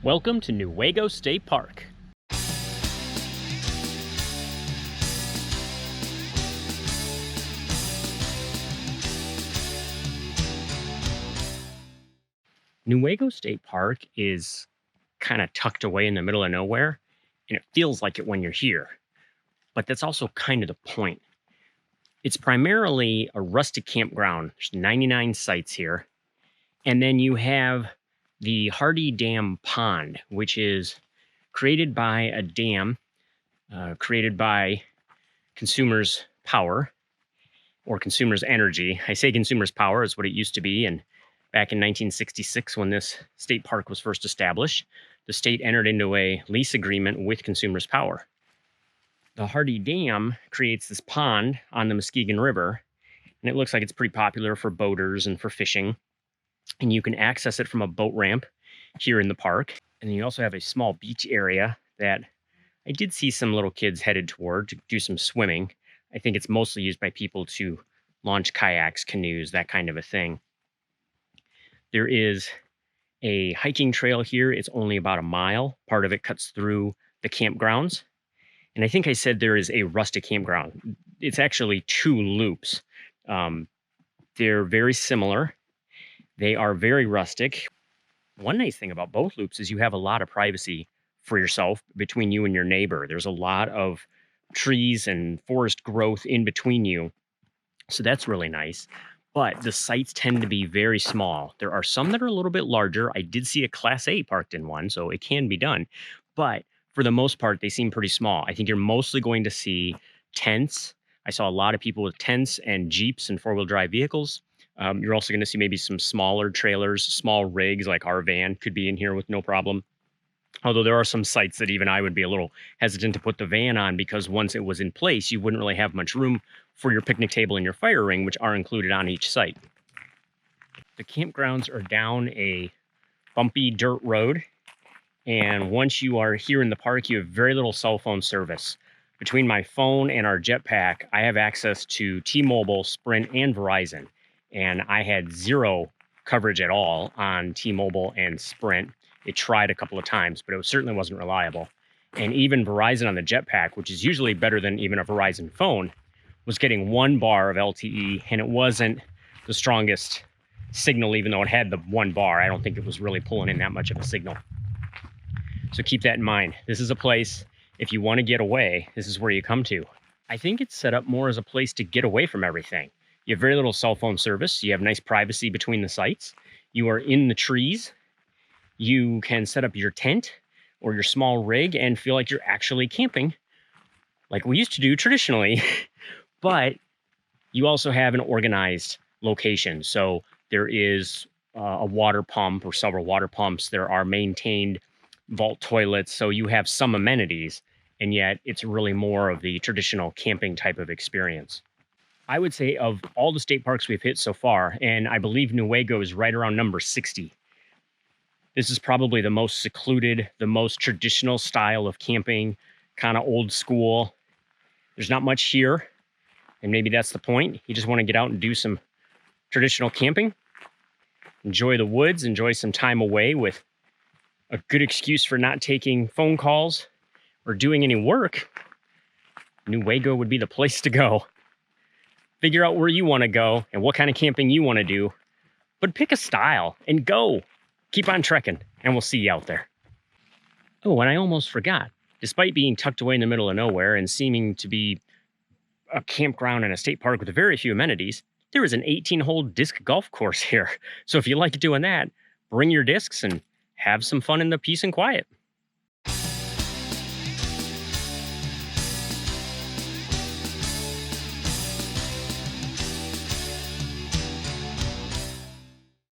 Welcome to Newaygo State Park. Newaygo State Park is kind of tucked away in the middle of nowhere, and it feels like it when you're here. But that's also kind of the point. It's primarily a rustic campground. There's 99 sites here. And then you have the Hardy Dam Pond, which is created by a dam created by consumers' power or consumers' energy. I say consumers' power is what it used to be. And back in 1966, when this state park was first established, the state entered into a lease agreement with consumers' power. The Hardy Dam creates this pond on the Muskegon River, and it looks like it's pretty popular for boaters and for fishing. And you can access it from a boat ramp here in the park. And then you also have a small beach area that I did see some little kids headed toward to do some swimming. I think it's mostly used by people to launch kayaks, canoes, that kind of a thing. There is a hiking trail here. It's only about a mile. Part of it cuts through the campgrounds. And I think I said there is a rustic campground. It's actually two loops. They're very similar. They are very rustic. One nice thing about both loops is you have a lot of privacy for yourself between you and your neighbor. There's a lot of trees and forest growth in between you. So that's really nice. But the sites tend to be very small. There are some that are a little bit larger. I did see a Class A parked in one, so it can be done. But for the most part, they seem pretty small. I think you're mostly going to see tents. I saw a lot of people with tents and Jeeps and four-wheel drive vehicles. You're also going to see maybe some smaller trailers, small rigs like our van could be in here with no problem. Although there are some sites that even I would be a little hesitant to put the van on because once it was in place, you wouldn't really have much room for your picnic table and your fire ring, which are included on each site. The campgrounds are down a bumpy dirt road. And once you are here in the park, you have very little cell phone service. Between my phone and our jetpack, I have access to T-Mobile, Sprint, and Verizon. And I had zero coverage at all on T-Mobile and Sprint. It tried a couple of times, but it certainly wasn't reliable. And even Verizon on the jetpack, which is usually better than even a Verizon phone, was getting 1 bar of LTE, and it wasn't the strongest signal, even though it had the 1 bar. I don't think it was really pulling in that much of a signal. So keep that in mind. This is a place, if you want to get away, this is where you come to. I think it's set up more as a place to get away from everything. You have very little cell phone service. You have nice privacy between the sites. You are in the trees. You can set up your tent or your small rig and feel like you're actually camping like we used to do traditionally. But you also have an organized location. So there is a water pump or several water pumps. There are maintained vault toilets. So you have some amenities, and yet it's really more of the traditional camping type of experience. I would say of all the state parks we've hit so far, and I believe Newaygo is right around number 60, this is probably the most secluded, the most traditional style of camping, kind of old school. There's not much here, and maybe that's the point. You just want to get out and do some traditional camping, enjoy the woods, enjoy some time away with a good excuse for not taking phone calls or doing any work. Newaygo would be the place to go. Figure out where you want to go and what kind of camping you want to do, but pick a style and go. Keep on trekking, and we'll see you out there. Oh, and I almost forgot. Despite being tucked away in the middle of nowhere and seeming to be a campground and a state park with very few amenities, there is an 18-hole disc golf course here. So if you like doing that, bring your discs and have some fun in the peace and quiet.